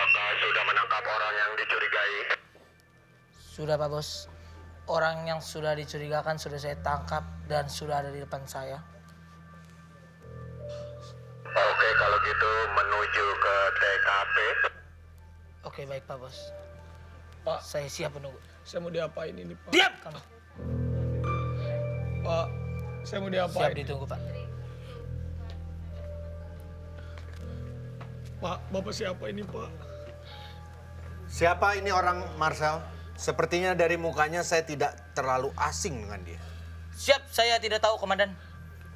Apakah sudah menangkap orang yang dicurigai? Sudah Pak Bos. Orang yang sudah dicurigakan sudah saya tangkap dan sudah ada di depan saya. Oke, kalau gitu menuju ke TKP. Oke baik Pak Bos. Pak, Saya siap menunggu. saya mau diapain ini, Pak? Diam kamu. Pak, saya mau Siap diapain? ditunggu Pak. Pak, Bapak siapa ini, Pak? Siapa ini orang Marcel? Sepertinya dari mukanya saya tidak terlalu asing dengan dia. Siap, saya tidak tahu Komandan.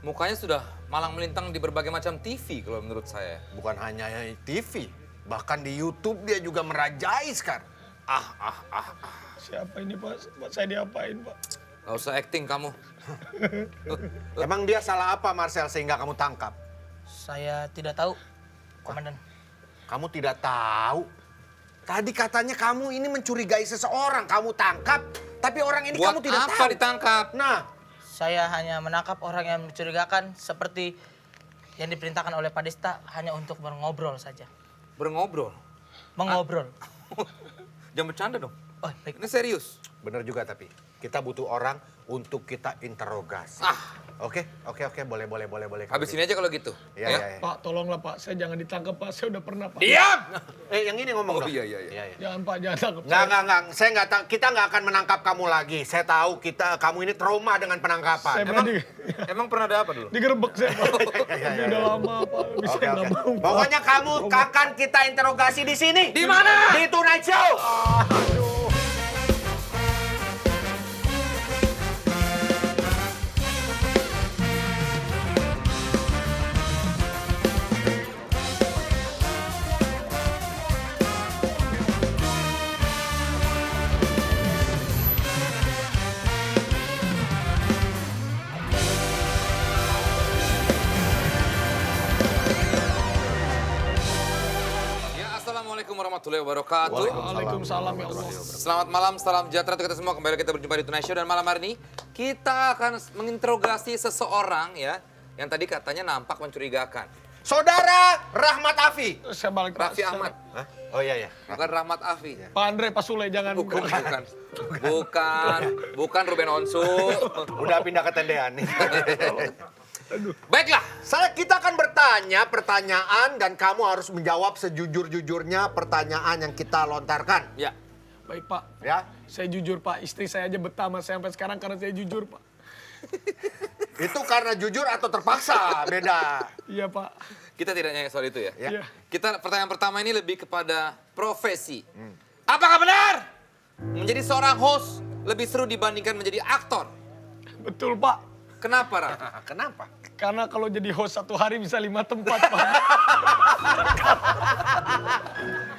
Mukanya sudah malang melintang di berbagai macam TV kalau menurut saya. Bukan hanya TV, bahkan di YouTube dia juga merajai sekarang. Siapa ini, Pak? Pak, saya diapain, Pak? Gak usah acting kamu. Emang dia salah apa Marcel sehingga kamu tangkap? Saya tidak tahu Komandan. Kamu tidak tahu? Tadi katanya kamu ini mencurigai seseorang, kamu tangkap. Tapi orang ini Buat kamu tidak apa tahu. ditangkap? Nah, Saya hanya menangkap orang yang mencurigakan seperti yang diperintahkan oleh Pak Desta hanya untuk mengobrol saja. Berngobrol. Mengobrol. Jangan bercanda dong. Oh, baik. Ini serius. benar juga tapi kita butuh orang untuk kita interogasi. Oke, boleh. Habis ini aja kalau gitu. Iya. Pak, tolonglah, Pak. Saya jangan ditangkap, Pak. Saya udah pernah, Pak. Diam! Yang ini ngomong Oh dong. iya. Jangan, Pak. Jangan tangkap Enggak. Kita nggak akan menangkap kamu lagi. Saya tahu kamu ini trauma dengan penangkapan. Saya pernah Emang pernah ada apa dulu? digerebek saya, Pak. Ini udah lama, Pak. Bisa Oke. nggak mau, Pak. Pokoknya kamu akan kita interogasi di sini. Di mana? Di Tonight Show. Ya, assalamualaikum warahmatullahi wabarakatuh. Waalaikumsalam, ya Allah. Selamat malam, salam sejahtera untuk kita semua. Kembali kita berjumpa di Tonight Show dan malam hari ini kita akan menginterogasi seseorang ya yang tadi katanya nampak mencurigakan. Saudara Rahmat Afi. Saya balik, Pak. Raffi Ahmad, Hah? Oh iya. bukan Rahmat Afi. Pak Andre, Pak Sule, jangan. Bukan Ruben Onsu. Udah pindah ke tendean nih. Baiklah, Kita akan bertanya pertanyaan dan kamu harus menjawab sejujur-jujurnya pertanyaan yang kita lontarkan. ya. Baik, Pak. Ya. Saya jujur, Pak. Istri saya aja betah sama saya sampai sekarang karena saya jujur, Pak. Itu karena jujur atau terpaksa, beda. Iya, Pak. Kita tidak nanya soal itu ya. Iya. Kita pertanyaan pertama ini lebih kepada profesi. Apakah benar menjadi seorang host lebih seru dibandingkan menjadi aktor? Betul, Pak. Kenapa, Ra? Kenapa? Karena kalau jadi host satu hari bisa 5 tempat, Pak.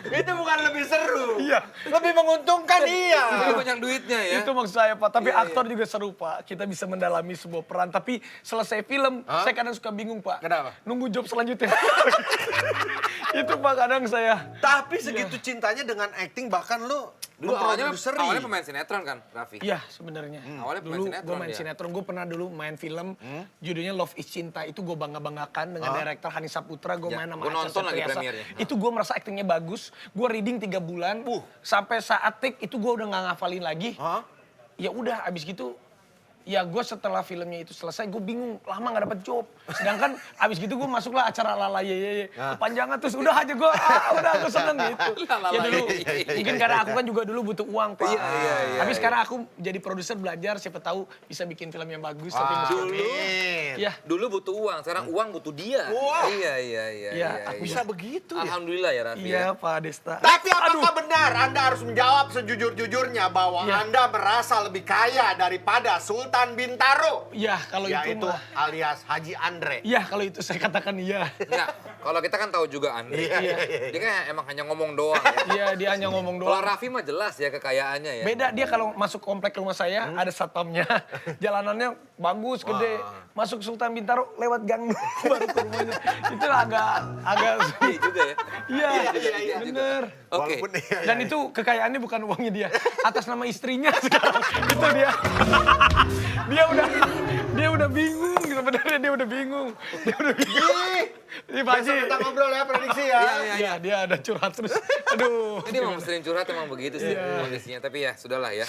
Itu bukan lebih seru. Iya. Lebih menguntungkan, iya. Lebih banyak duitnya ya. Itu maksud saya, Pak. Tapi Iya, aktor juga seru, Pak. Kita bisa mendalami sebuah peran. Tapi selesai film, saya kadang suka bingung, Pak. Kenapa? Nunggu job selanjutnya. Itu, Pak, kadang saya. Tapi segitu cintanya dengan acting bahkan lu Dulu awalnya memproduseri. pemain sinetron kan, Raffi? Iya, sebenarnya. Awalnya pemain Dulu sinetron gue main dia. sinetron. Gue pernah dulu main film. Judulnya Love is Cinta. Itu gue bangga-banggakan dengan director Hani Saputra. Gue Ya, main sama gua Acha nonton lagi Septriasa. premiernya. Itu gue merasa actingnya bagus. Gue reading 3 bulan. Sampai saat take itu gue udah gak ngafalin lagi. Hah? Ya udah, abis gitu. Ya gue setelah filmnya itu selesai, gue bingung lama gak dapet job. Sedangkan abis gitu gue masuklah acara Lala Ye. Kepanjangan terus udah aja gue, udah aku seneng gitu. Lala Ya dulu, Ye. mungkin karena aku kan juga dulu butuh uang, Pak. Iya. Tapi sekarang aku jadi produser belajar, siapa tahu bisa bikin film yang bagus. Tapi Dulu, ya, dulu butuh uang, sekarang uang butuh dia. Wow. Iya. Iya, aku Bisa begitu ya? Alhamdulillah ya, Raffi. iya ya. Pak Desta. Tapi apakah benar Anda harus menjawab sejujur-jujurnya bahwa Iya. Anda merasa lebih kaya daripada Sultan Bintaro? Iya, kalau itu Yaitu mah. alias Haji Andre. Iya, kalau itu saya katakan iya. Enggak, kalau kita kan tahu juga Andre. Dia kan emang hanya ngomong doang ya. Iya, dia hanya ngomong Kalau doang. Raffi mah jelas ya kekayaannya ya. Beda dia kalau masuk komplek rumah saya ada satpamnya. Jalanannya bagus, gede. Masuk Sultan Bintaro lewat gang dulu baru ke rumahnya. Itu agak Iya juga ya. Iya, iya bener. Oke. Walaupun iya, Dan itu kekayaannya bukan uangnya dia, atas nama istrinya sekarang. Itu dia. dia udah bingung sebenarnya, dia udah bingung. Dia udah bingung. Ini Pak Haji. Besok kita ngobrol ya, prediksi ya. Iya, dia ada curhat terus. Aduh. Ini emang sering curhat emang begitu sih kondisinya. Tapi ya sudahlah ya.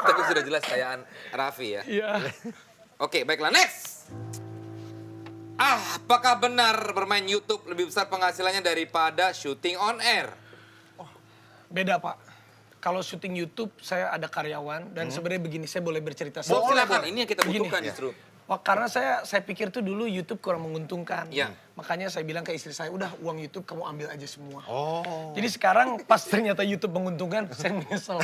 Tapi sudah jelas kayaan Raffi ya. Iya. Oke, baiklah next. Apakah benar bermain YouTube lebih besar penghasilannya daripada syuting on air? Beda Pak. Kalau syuting YouTube saya ada karyawan dan sebenarnya begini saya boleh bercerita. Silakan, ini yang kita Begini. butuhkan justru. Wah, karena saya pikir tuh dulu YouTube kurang menguntungkan. Iya. Makanya saya bilang ke istri saya, udah uang YouTube kamu ambil aja semua. Oh. Jadi sekarang pas ternyata YouTube menguntungkan, saya menyesal.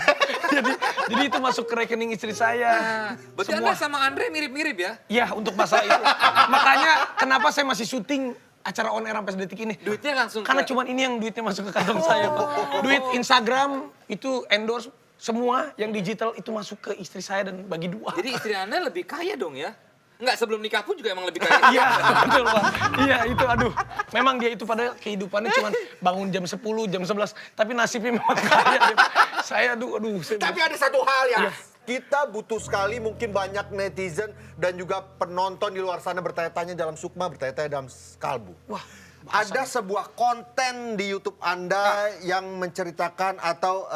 jadi itu masuk ke rekening istri saya. Berarti Anda sama Andre mirip-mirip ya? Ya, untuk masalah itu. Makanya kenapa saya masih syuting acara on air sampai detik ini. Duitnya langsung Karena ke- cuman ini yang duitnya masuk ke kantong saya, Pak. Duit Instagram itu endorse semua yang digital itu masuk ke istri saya dan bagi dua. Jadi istri Anda lebih kaya dong ya? Enggak, sebelum nikah pun juga emang lebih kaya. Iya, betul Pak. Iya, itu aduh. Memang dia itu pada kehidupannya cuman bangun jam 10, jam 11. Tapi nasibnya memang kaya. Saya aduh. Tapi ada satu hal ya, kita butuh sekali mungkin banyak netizen dan juga penonton di luar sana bertanya-tanya dalam Sukma, bertanya-tanya dalam Kalbu. Wah, Ada sebuah konten di YouTube Anda yang menceritakan atau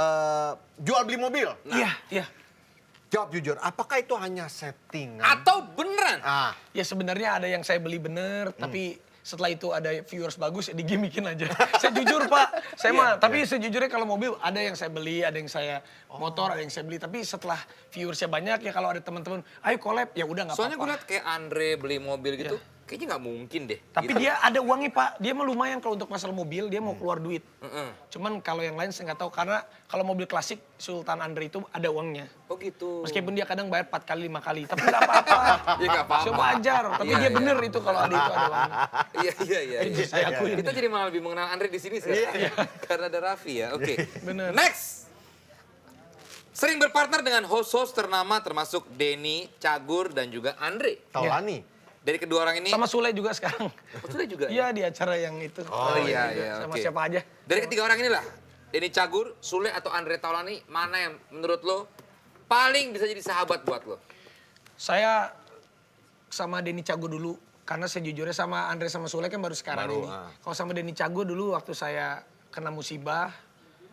jual beli mobil. Iya. Jawab jujur, apakah itu hanya settingan? Atau beneran? Ya sebenarnya ada yang saya beli bener, tapi setelah itu ada viewers bagus ya digimikin aja. Saya jujur Pak, saya mah, tapi sejujurnya kalau mobil ada yang saya beli, ada yang saya motor, ada yang saya beli. Tapi setelah viewersnya banyak ya kalau ada teman-teman, ayo collab, ya udah nggak Soalnya gue apa-apa. liat kayak Andre beli mobil gitu, kayaknya nggak mungkin deh. Tapi gitu. dia ada uangnya Pak, dia mah lumayan kalau untuk masalah mobil, dia mau keluar duit. Heeh. Cuman kalau yang lain saya nggak tahu, karena kalau mobil klasik Sultan Andre itu ada uangnya. Oh gitu. Meskipun dia kadang bayar 4 kali, 5 kali, tapi nggak apa-apa. Ya nggak apa-apa. Saya wajar, tapi Iya, dia iya. bener itu kalau ada itu ada uangnya. Iya. Saya akuin. Kita jadi malah lebih mengenal Andre di sini sih. Karena ada Raffi ya. Oke. Bener. Next. Sering berpartner dengan host-host ternama termasuk Denny, Cagur, dan juga Andre. Taulani. Dari kedua orang ini, Sama Sule juga sekarang. Betul juga ya? Iya di acara yang itu. Oh iya, Sama oke. siapa aja. Dari ketiga orang inilah, Denny Cagur, Sule, atau Andre Taulani, mana yang menurut lo paling bisa jadi sahabat buat lo? Saya sama Denny Cago dulu. Karena sejujurnya sama Andre sama Sule kan baru sekarang ini. Kalau sama Denny Cago dulu waktu saya kena musibah,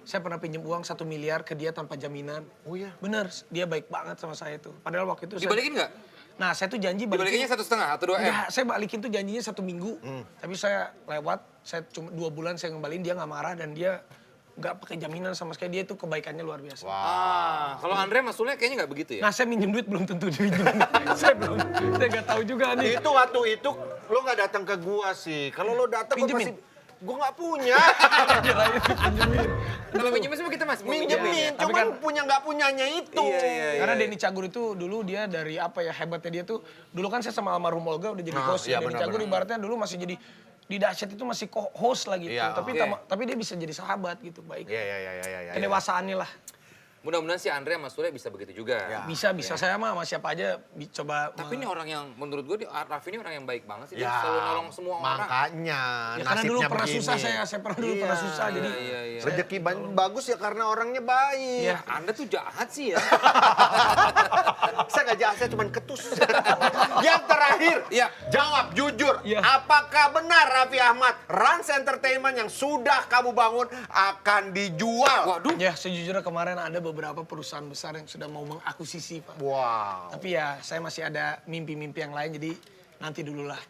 saya pernah pinjam uang 1 miliar ke dia tanpa jaminan. Oh iya? Bener, dia baik banget sama saya tuh. Padahal waktu itu Dibalikin nggak? Nah saya tuh janji Dibalikinnya 1,5 atau 2 M? Enggak, saya balikin tuh janjinya 1 minggu. Tapi saya lewat, saya cuma 2 bulan saya ngembaliin, dia nggak marah dan dia nggak pakai jaminan sama sekali. Dia tuh kebaikannya luar biasa. Kalau Andre sama Sule kayaknya nggak begitu ya? Nah saya minjem duit belum tentu dipinjem. saya nggak tahu juga nih. Itu waktu itu lo nggak datang ke gua sih. Kalau lo datang gua Pinjemin. pasti gua nggak punya. Kirain dipinjemin. Kalau pinjamnya semua kita masih mau Minjemin, Tapi cuman kan- punya nggak punyanya itu. Iya. Karena Denny Cagur itu dulu dia dari apa ya, hebatnya dia tuh, dulu kan saya sama almarhum Olga udah jadi host iya, ya. Denny benar, Cagur benar. ibaratnya dulu masih jadi, di Dahsyat itu masih host lah gitu. Iya, Tapi oke. tapi dia bisa jadi sahabat gitu, baik. Iya. Kedewasaannya lah. Mudah-mudahan si Andre sama Sule bisa begitu juga. Ya. Bisa, saya mah sama siapa aja coba. Tapi ini orang yang menurut gue, Raffi ini orang yang baik banget sih. Dia Ya, selalu nolong semua orang. makanya Ya karena dulu nasibnya pernah begini. susah saya pernah dulu pernah susah jadi. Iya. Rezeki bagus ya karena orangnya baik. Iya. Anda tuh jahat sih ya. Saya nggak jahat, saya cuma ketus. Yang terakhir, Iya. jawab jujur. Iya. Apakah benar Raffi Ahmad, Rans Entertainment yang sudah kamu bangun akan dijual? Waduh. Ya sejujurnya kemarin ada beberapa perusahaan besar yang sudah mau mengakuisisi Pak. Wow. Tapi ya saya masih ada mimpi-mimpi yang lain jadi nanti dulu lah.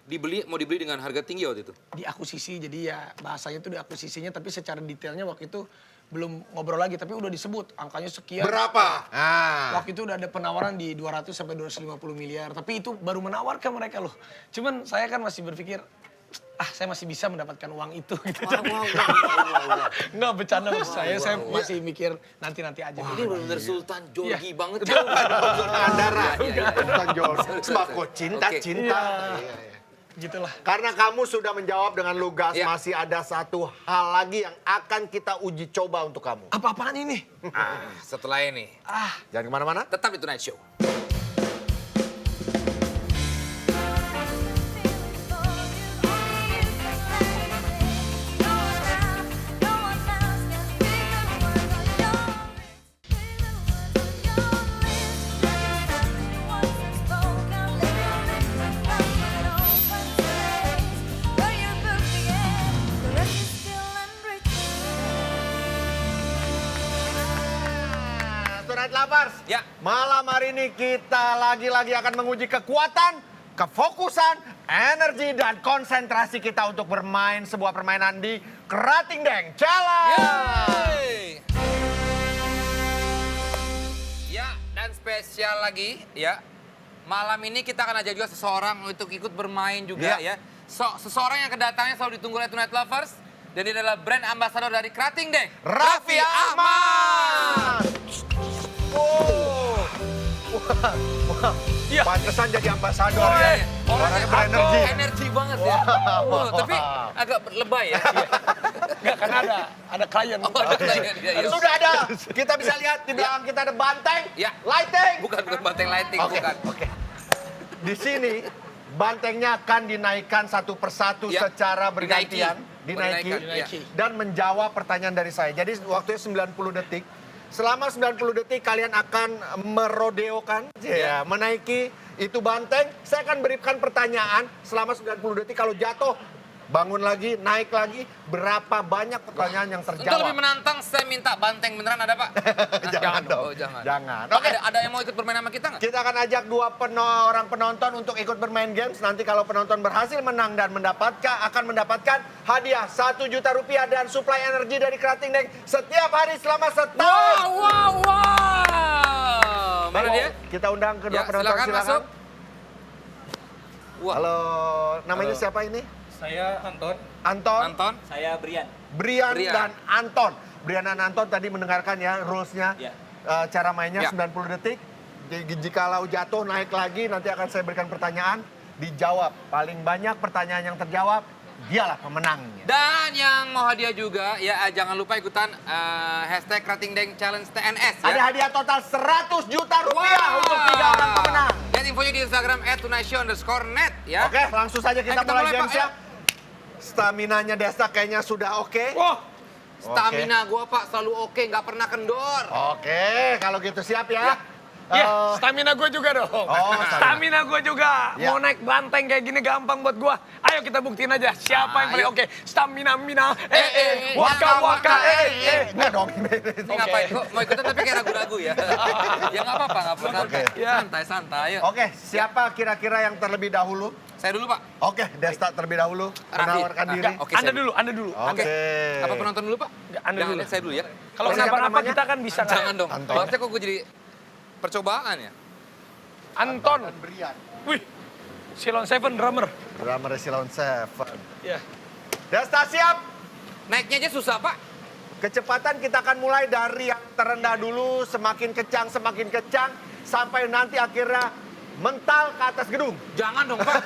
Mau dibeli dengan harga tinggi waktu itu. Diakuisisi jadi ya bahasanya itu diakuisisinya tapi secara detailnya waktu itu belum ngobrol lagi tapi udah disebut angkanya sekian. Berapa? Waktu itu udah ada penawaran di 200 sampai 250 miliar. Tapi itu baru menawarkan mereka loh. Cuman saya kan masih berpikir, saya masih bisa mendapatkan uang itu. Gitu. Nggak bercanda maksud saya masih mikir nanti-nanti aja. Ini benar-benar Sultan Jorgi banget. Andara. Iya. Sultan George. Sembako cinta, Oke. cinta. Gitulah. Karena kamu sudah menjawab dengan lugas, Iya. masih ada satu hal lagi yang akan kita uji coba untuk kamu. Apa-apaan ini? Setelah ini, Jangan kemana-mana. tetap di Tonight Show. Night Lovers. Ya. Malam hari ini kita lagi-lagi akan menguji kekuatan, kefokusan, energi, dan konsentrasi kita untuk bermain sebuah permainan di Kerating Deng Challenge. Yeay. Ya, dan spesial lagi ya. Malam ini kita akan ajak juga seseorang untuk ikut bermain juga ya. Seseorang yang kedatangannya selalu ditunggu oleh Tonight Lovers. Dan dia adalah brand ambassador dari Kerating Deng, Raffi Ahmad. Wah, Iya. pantesan jadi ambasador Oh, ya. iya. Orangnya Aku berenergi. energi banget ya. Tapi agak lebay ya. Enggak, karena ada klien. Oh, ada klien, iya. Sudah ada. Kita bisa lihat di belakang kita ada banteng, Ya. lighting. Bukan banteng lighting, Oke, bukan. oke. Di sini bantengnya akan dinaikkan satu persatu Ya, secara bergantian, dinaiki. Dinaiki. dan menjawab pertanyaan dari saya. Jadi waktunya 90 detik. Selama 90 detik kalian akan merodeokan, menaiki itu banteng. Saya akan berikan pertanyaan selama 90 detik. Kalau jatuh, bangun lagi, naik lagi. Berapa banyak pertanyaan yang Untuk lebih terjawab? menantang, saya minta banteng beneran ada, Pak? Jangan dong. Oh, jangan. Jangan. Pak, Oke. ada yang mau ikut bermain sama kita nggak? Kita akan ajak dua orang penonton untuk ikut bermain games. Nanti kalau penonton berhasil menang dan akan mendapatkan hadiah 1 juta rupiah dan suplai energi dari Kerating Deng setiap hari selama setahun. Wow. Mana dia? Kita undang kedua Ya, penonton, silakan masuk. Wah. Halo, namanya siapa ini? Saya Anton. Anton, Anton. Saya Brian. Brian, Brian. dan Anton. Brian dan Anton tadi mendengarkan ya rules-nya. Ya. Cara mainnya Ya. 90 detik. Jikalau jatuh naik lagi, nanti akan saya berikan pertanyaan. Dijawab. Paling banyak pertanyaan yang terjawab, dialah pemenangnya. Dan yang mau hadiah juga, ya jangan lupa ikutan hashtag Kerating Deng Challenge TNS ya. Ada hadiah total 100 juta rupiah Wow. untuk 3 orang pemenang. Lihat infonya di Instagram @tunaiShow_net ya. Oke, langsung saja kita Kita mulai mulai, Pak, games ya. ya. Stamina-nya Desta kayaknya sudah oke. Wah, Stamina gua, Pak, selalu oke, nggak pernah kendor. Oke, kalau gitu siap ya. ya, stamina gue juga dong. Stamina gue juga. Ya. Mau naik banteng kayak gini gampang buat gue. Ayo kita buktiin aja siapa yang paling Ayo. oke. Stamina, Eh, waka, waka, Enggak dong. Ini ngapain kok? Mau ikutan tapi kayak ragu-ragu ya? Ya nggak apa-apa, nggak apa-apa. Santai, Ya. santai. Ayo. Oke, siapa kira-kira yang terlebih dahulu? Saya dulu, Pak. Oke, Desta terlebih dahulu Raffi. menawarkan diri. Enggak, oke, Anda saya dulu, Anda dulu. Oke. Apa penonton dulu, Pak? Anda Jangan, dulu. saya dulu ya. Kalau Siapa kenapa-napa namanya? kita kan bisa kan? Jangan dong. Anton. Harusnya kok gue jadi percobaan ya? Anton. Brian. Wih, Silon Seven drummer. Drummer Silon Seven. Ya. Desta siap? Naiknya aja susah, Pak. Kecepatan kita akan mulai dari yang terendah dulu, semakin kecang, sampai nanti akhirnya mental ke atas gedung. Jangan dong, Pak.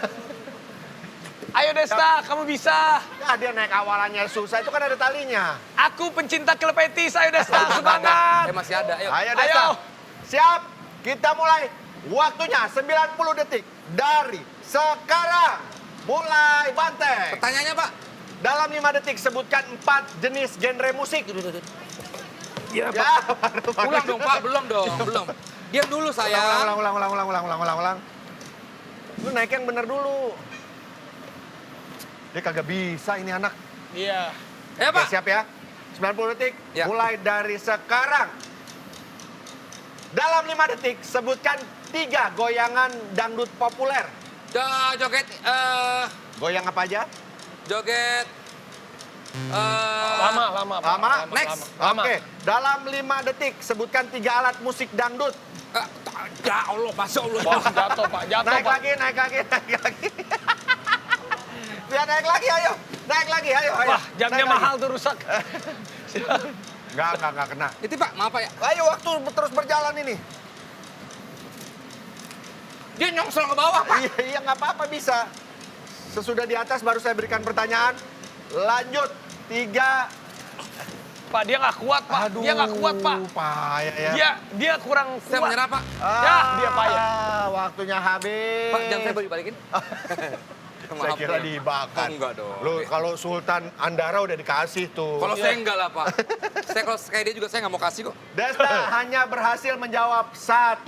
Ayo Desta, kamu bisa. Ya, dia naik awalannya susah, itu kan ada talinya. Aku pencinta klub Etis, ayo Desta, semangat. Masih ada, ayo. Ayo Desta. Ayo. Siap? Kita mulai. Waktunya 90 detik dari sekarang. Mulai banteng. Pertanyaannya, Pak. Dalam 5 detik sebutkan 4 jenis genre musik. Ya, Ya, Ulang dong, Pak. Belum dong, belum. Diam dulu, sayang. ulang. Lu naik yang bener dulu. Dia kagak bisa ini anak. Iya. Ya, Oke, Pak. siap ya. 90 detik. Ya. Mulai dari sekarang. Dalam 5 detik sebutkan 3 goyangan dangdut populer. Joget, Goyang apa aja? joget. Lama. Next. Lama. Oke, dalam 5 detik sebutkan 3 alat musik dangdut. Ya Allah, Masya Allah. Wah, jatuh Pak, Naik Pak. lagi. Biar naik lagi, ayo. Naik lagi, ayo. Wah, jamnya Naik lagi. mahal tuh rusak. Enggak kena. Itu, Pak, maaf, Pak ya. Ayo, waktu terus berjalan ini. Dia nyongsol ke bawah, Pak. Iya, nggak apa-apa bisa. Sesudah di atas baru saya berikan pertanyaan. Lanjut, 3. Pak, dia nggak kuat, Pak. Dia nggak kuat, Pak. Payah ya. Dia kurang kuat. Saya menyerah, Pak. Ya, dia payah. Waktunya habis. Pak, jam saya boleh balikin? Saya kira dibakar. Oh, enggak dong. Loh, kalau Sultan Andara udah dikasih tuh. Kalau saya enggak lah, Pak. Saya kalau kayak dia juga saya nggak mau kasih kok. Desta hanya berhasil menjawab 1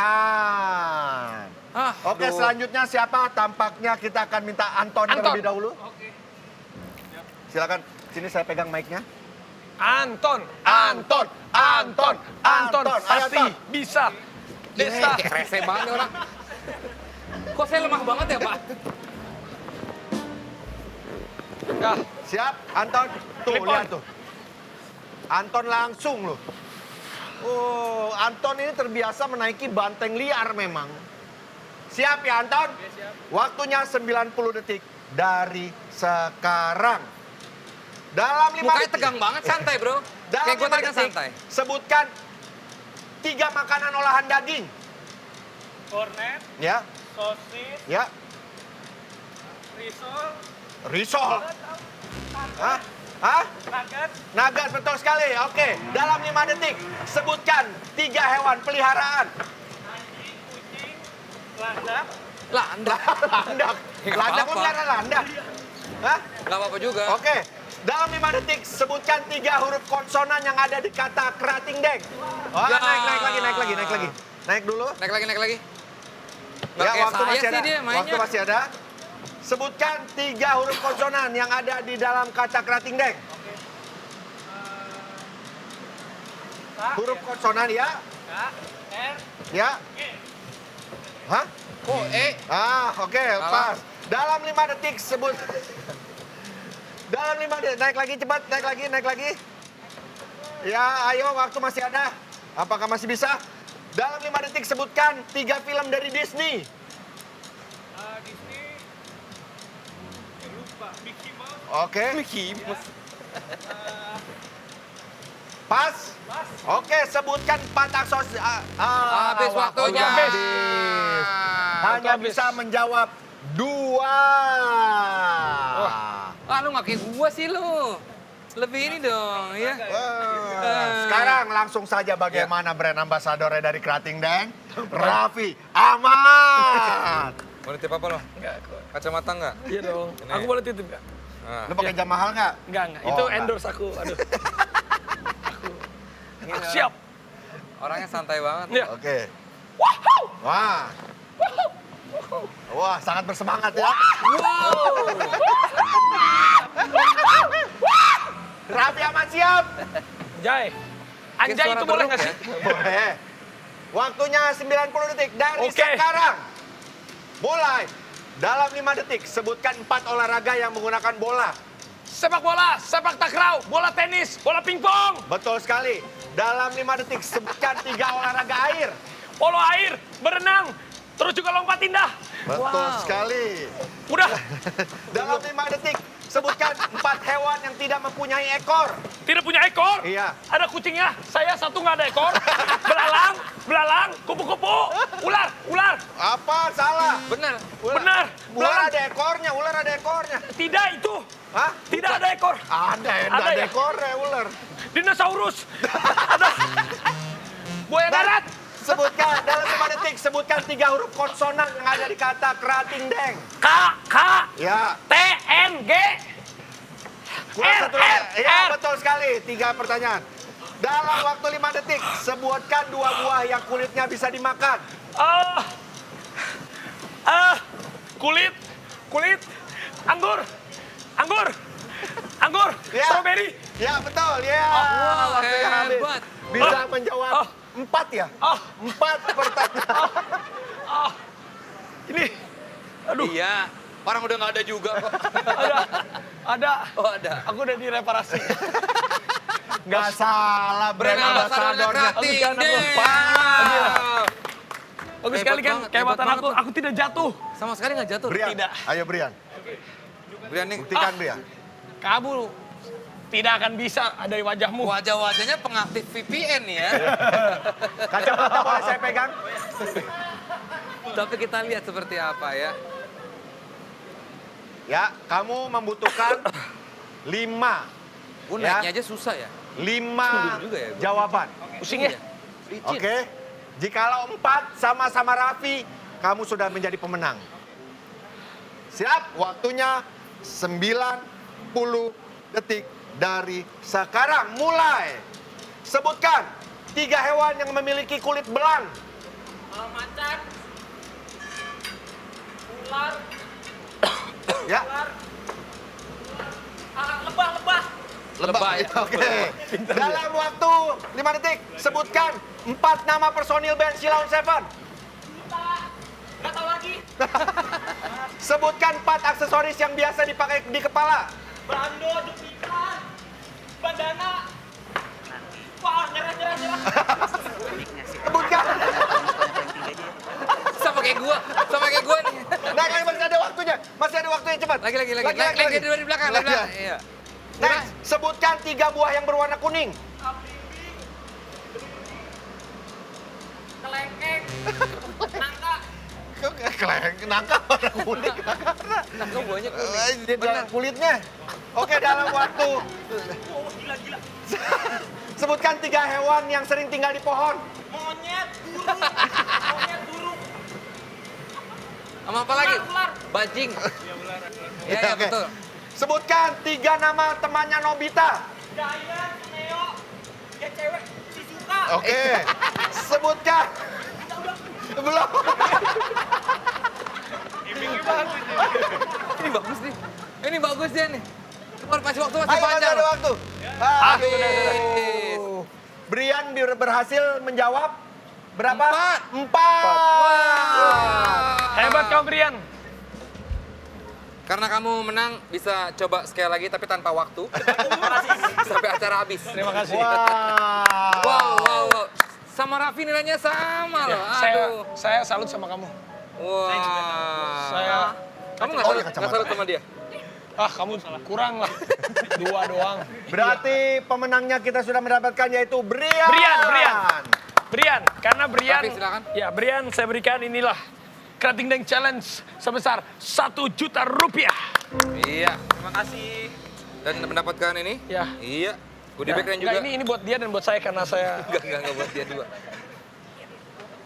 pertanyaan. Oke, aduh. selanjutnya siapa? Tampaknya kita akan minta Anton Anton. terlebih dahulu. Silakan, sini saya pegang mic-nya. Anton. Anton. Ayo, Pasti Anton. bisa. Desa. Rese banget nih orang. Kok saya lemah banget ya, Pak? Dah. Siap, Anton. Tuh, Clip on. lihat tuh. Anton langsung loh. Oh, Anton ini terbiasa menaiki banteng liar memang. Siap ya, Anton? Siap. Waktunya 90 detik dari sekarang. Dalam 5 Mukanya detik. tegang banget, santai bro. Dalam Kayak gue 5 tadi kan detik, santai. sebutkan 3 makanan olahan daging. Kornet, Ya, sosis, ya. risol, Risol. Hah? Hah? nugget, Nugget, betul sekali. Oke, dalam 5 detik, sebutkan 3 hewan peliharaan. anjing, kucing, landak, Lah, anda. Landak. Ya, nggak Landak, lu apa-apa. pelihara landak. Hah? Gak apa-apa juga. Oke, dalam 5 detik, sebutkan 3 huruf konsonan yang ada di kata kerating deng. Oh, Ya. naik lagi. Naik dulu. Naik lagi. Nggak Ya, kayak waktu saya masih sih ada. dia mainnya. Waktu masih ada. Sebutkan 3 huruf konsonan yang ada di dalam kata kerating deng. Huruf konsonan ya. K, R, Ya. Hah? Oh, Oke, pas. Dalam 5 detik sebut. Dalam 5 detik, naik lagi cepat, naik lagi. Ya, ayo waktu masih ada. Apakah masih bisa? Dalam 5 detik sebutkan 3 film dari Disney. Disney, lupa, Mickey Mouse, Oke. Pas? Oke, sebutkan 4 aksos. Habis waktunya. habis. Hanya habis. bisa menjawab 2. Ah, lu gak kayak gua sih lu. Lebih ini dong, ya. Sekarang langsung saja bagaimana brand ambasadornya dari Kerating Deng? Raffi Ahmad. Mau nitip apa lo? Enggak, kok. Kacamata nggak? Iya dong. Ini. Aku boleh titip nggak? Nah. Lu pakai jam mahal nggak? Enggak. Oh, Itu enggak. endorse aku. Aduh. Aku siap. Orangnya santai banget. Ya. Oke. Wah. Wah, sangat bersemangat ya. Raffi Ahmad siap. Jai. Anjay Kayak suara itu boleh beruk nggak ya? sih? Boleh. Waktunya 90 detik dari Oke. sekarang. Mulai. Dalam 5 detik, sebutkan 4 olahraga yang menggunakan bola. Sepak bola, sepak takraw, bola tenis, bola pingpong, Betul sekali. Dalam 5 detik, sebutkan 3 olahraga air. polo air, berenang, terus juga lompat indah. Betul sekali. Udah, Dalam 5 detik, sebutkan 4 hewan yang tidak mempunyai ekor. tidak punya ekor. Iya. Ada kucingnya, saya satu nggak ada ekor. Belalang, kupu-kupu, ular. Apa? Salah. Bener. Benar, Ular belalang. ada ekornya, ular ada ekornya. Tidak itu, Hah? tidak ada ekor. Ada, Ada ada ya? ekornya ular. Dinosaurus. Ada. Buaya darat. Sebutkan, dalam 5 detik, sebutkan 3 huruf konsonan yang ada di kata Kerating Deng. K, Ya. T, N, G. Kurang R, satu lagi. R, Ya, R. betul sekali. 3 pertanyaan. Dalam waktu 5 detik, sebutkan 2 buah yang kulitnya bisa dimakan. Kulit, anggur, Ya. strawberry. Ya, betul. Ya, wah, waktunya habis. hebat. Bisa menjawab 4 ya? 4 pertanyaan. Ini, aduh, Iya. Orang udah nggak ada juga kok. ada. Oh, ada. Aku udah direparasi. Nggak salah brand Brand ambasadornya ambasadornya. Kerating Aku Deng. Wow. Bagus sekali kan, Hebat kehebatan banget, aku. Aku tidak jatuh. Sama sekali nggak jatuh. Brian, Tidak. ayo Brian. Brian nih. Buktikan Brian. Kamu tidak akan bisa ada di wajahmu. Wajah-wajahnya pengaktif VPN nih ya. Kacamata boleh saya pegang? Tapi kita lihat seperti apa ya. Ya, kamu membutuhkan 5. Gue Ya. naiknya aja susah ya. 5 Sulit juga ya, gua. jawaban. Pusing ya? Licin. Oke. Jikalau 4 sama-sama Raffi, kamu sudah menjadi pemenang. Siap? Waktunya 90 detik dari sekarang. Mulai. Sebutkan 3 hewan yang memiliki kulit belang. macan, ular, Ya. lebah, Lebay. Oke. Dalam waktu 5 detik, sebutkan 4 nama personil band Sheila on Seven. Nggak tahu lagi. Sebutkan 4 aksesoris yang biasa dipakai di kepala. Bando, jepitan, bandana. Wah, nyerah. Sebutkan. Sama kayak gua nih. Nah, masih ada waktunya. Masih ada waktunya, cepat. Lagi. Lagi dari belakang, dari belakang. Iya. Next, sebutkan 3 buah yang berwarna kuning. Kelengkeng. Nangka. Keleng, nangka warna kuning. Nangka buahnya Di dalam kulitnya. Oke, dalam waktu. Oh, gila. Sebutkan 3 hewan yang sering tinggal di pohon. Monyet, burung. Sama apa lagi? Ular. Bajing. Iya, Oke. betul. Sebutkan 3 nama temannya Nobita. Dayan, Neo. Ya cewek, Shizuka. Oke. Sebutkan. Belum. Ini bagus dia nih. Cuma kasih waktu masih Ayo, masih panjang. ada loh. waktu. Habis. Brian berhasil menjawab berapa? 4. Hebat kau, Brian. Karena kamu menang, bisa coba sekali lagi tapi tanpa waktu. Sampai acara habis. Terima kasih. Wow. Sama Raffi nilainya sama loh. Aduh. Saya salut sama kamu. Wah. Saya Kamu Oh, nggak kacamata. salut sama dia? kamu kurang lah. 2 doang. Berarti pemenangnya kita sudah mendapatkan yaitu Brian. Brian, karena Brian, Raffi, silakan. ya Brian saya berikan inilah Krating Deng Challenge sebesar 1 juta rupiah. Iya. Terima kasih. Dan mendapatkan ini? Ya. Iya. Goodie bag dan Enggak, juga. ini buat dia dan buat saya karena saya Enggak buat dia dua.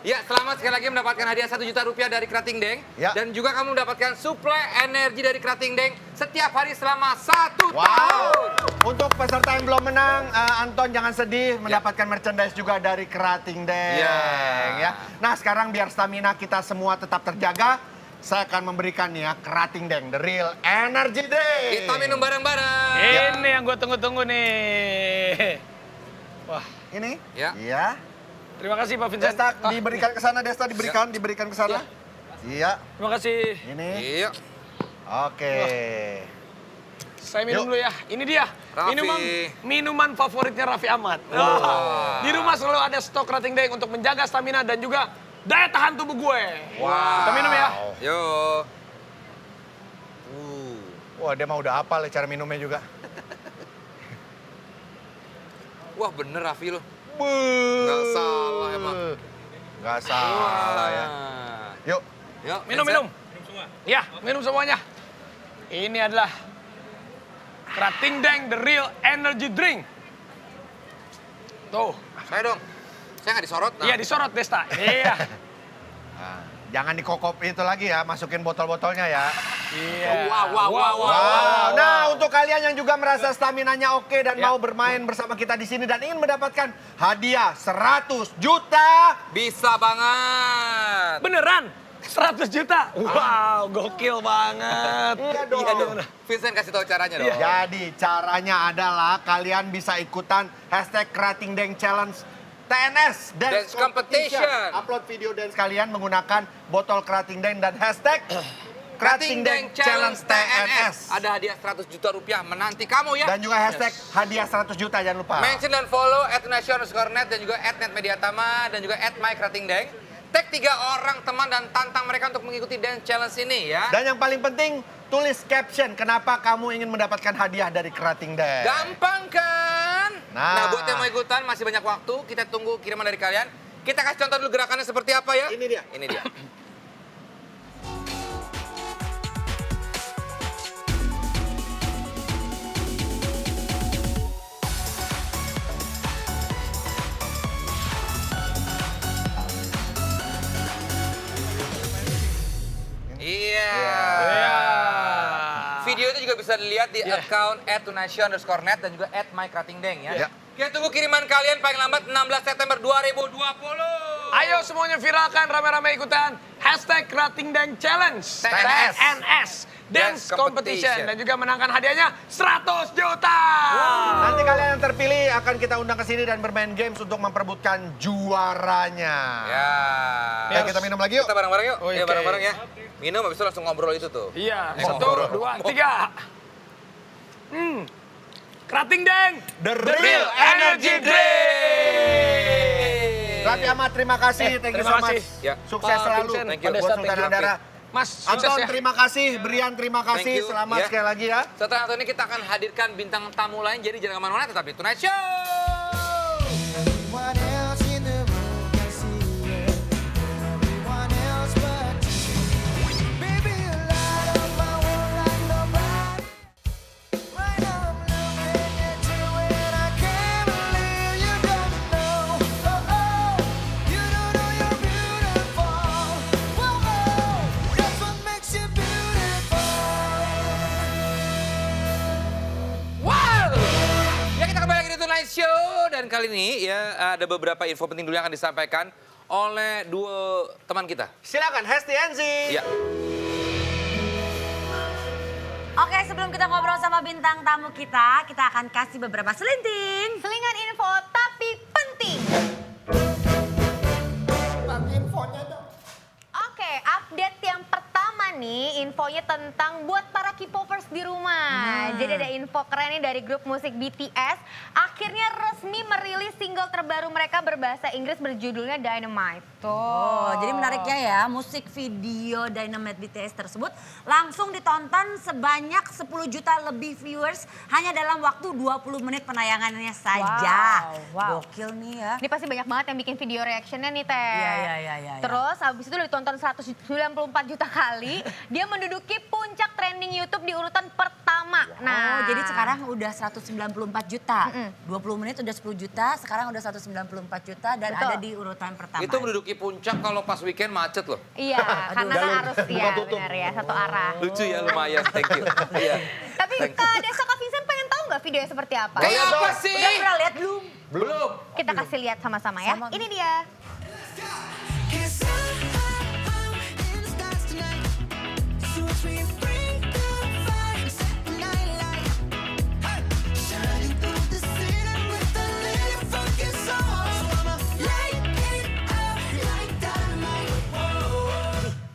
Ya, selamat sekali lagi mendapatkan hadiah 1 juta rupiah dari Krating Deng. Ya. Dan juga kamu mendapatkan suplai energi dari Krating Deng setiap hari selama 1 Wow. tahun. Untuk peserta yang belum menang, Anton jangan sedih mendapatkan merchandise juga dari Krating Deng. Ya. Nah, sekarang biar stamina kita semua tetap terjaga, saya akan memberikan nih ya Krating Deng, The Real Energy Drink. Kita minum bareng-bareng. ini yang gue tunggu-tunggu nih. Wah, Ini? Ya. Iya. terima kasih Pak Vincent. Desta diberikan ke sana, Desta diberikan ke sana. Iya. Terima kasih. Ini. Iya. Oke. Saya minum Yuk. dulu ya. Ini dia. Raffi. Minuman favoritnya Raffi Ahmad. Wah. Di rumah selalu ada stok Krating Deng untuk menjaga stamina dan juga daya tahan tubuh gue. Kita minum ya. Yo. Wah, dia mah udah hafal ya cara minumnya juga. Wah, bener Raffi lo. Nggak salah emang. Nggak salah ya. Yuk. Yuk, Minum, Vincent. minum. Ya, minum semuanya. Ini adalah Krating Deng The Real Energy Drink. Tuh. Saya dong. Saya nggak disorot. Nah. Iya, disorot Desta. Iya. Nah, jangan dikokop itu lagi ya, masukin botol-botolnya ya. Iya. Wow. Nah, untuk kalian yang juga merasa staminanya oke dan Ya. mau bermain bersama kita di sini dan ingin mendapatkan hadiah 100 juta. Bisa banget. Beneran? 100 juta? Wow, gokil banget. Iya dong. Iya dong. Vincent kasih tahu caranya dong. Jadi caranya adalah kalian bisa ikutan hashtag Krating Deng Challenge TNS Dance Competition. Upload video dance kalian menggunakan botol Krating Deng dan hashtag Krating Deng Challenge TNS. Ada hadiah 100 juta rupiah menanti kamu ya. Dan juga hashtag hadiah 100 juta jangan lupa. Mention dan follow @national_net dan juga @netmediatama dan juga @mykratingdeng. Tag 3 orang teman dan tantang mereka untuk mengikuti dance challenge ini ya. Dan yang paling penting tulis caption kenapa kamu ingin mendapatkan hadiah dari Krating Deng. Gampang kan? Nah. Buat yang mau ikutan masih banyak waktu. Kita tunggu kiriman dari kalian. Kita kasih contoh dulu gerakannya seperti apa ya. Ini dia. Ini dia. Iya. Iya. Video itu juga bisa dilihat di account @tunasio_net dan juga @mykratingdeng ya. Iya. Kita tunggu kiriman kalian paling lambat 16 September 2020. Ayo semuanya viralkan, rame-rame ikutan hashtag Krating Deng Challenge TNS. Dance Dance Competition Competition. dan juga menangkan hadiahnya 100 juta. kalian yang terpilih akan kita undang ke sini dan bermain games untuk memperebutkan juaranya. Ya. Kita minum lagi yuk. Kita bareng-bareng yuk. Oke. Ya bareng-bareng ya. Minum habis itu langsung ngobrol itu tuh. Iya, Ngobrol. 1, 2, 3. Kerating deng. The Real Energy Drink. Raffi Ahmad, terima kasih. Thank you so terima much. kasih. Ya. Sukses Pak selalu. Vincent, Thank you. Buat Padesta, Sultan thank you, Andara. Mas, sukses Anton, ya. terima kasih. Brian, terima Thank kasih. you. Selamat Ya. sekali lagi ya. Setelah ini kita akan hadirkan bintang tamu lain, jadi jangan kemana-mana, tetap di Tonight Show. Everyone else in the room can see it. Everyone else but you. Baby, you light up my world like nobody. Right now I'm looking at you and I can't believe you don't know. Oh, oh, you don't know you're beautiful. Whoa, oh, that's what makes you beautiful. Wow! Ya kita kembali lagi di Tonight Show dan kali ini ya ada beberapa info penting dulu yang akan disampaikan oleh dua teman kita. Silakan, Hesti Enzi. Ya. Oke, sebelum kita ngobrol sama bintang tamu kita akan kasih beberapa selinting. Selingan info tapi penting. Infonya dong. Oke, update yang pertama nih, infonya tentang buat para K-popers di rumah. Jadi ada info keren nih dari grup musik BTS. Akhirnya resmi merilis single terbaru mereka berbahasa Inggris berjudulnya Dynamite. Oh, jadi menariknya ya, musik video Dynamite BTS tersebut langsung ditonton sebanyak 10 juta lebih viewers hanya dalam waktu 20 menit penayangannya saja. Wow. Gokil nih ya. Ini pasti banyak banget yang bikin video reactionnya nih, Teh. Iya. Terus habis itu udah ditonton 194 juta kali. Dia menduduki puncak trending YouTube di urutan pertama. Oh, jadi sekarang udah 194 juta. 20 menit udah 10 juta, sekarang udah 194 juta dan Betul. ada di urutan pertama. Itu menduduki puncak kalau pas weekend macet loh. Iya, karena kan harus ya benar ya, satu arah. Lucu ya lumayan, thank you. Iya. Tapi Kak Desa, Kak Vincent pengen tahu nggak videonya seperti apa? Kayak apa sih? Udah pernah lihat belum? Belum. Kita kasih lihat sama-sama ya. Sama. Ini dia. Cause I'm in the stars tonight. So we bring the fire, set the night light. Hey, shining through the city with a little funky soul. So I'ma light it up like dynamite.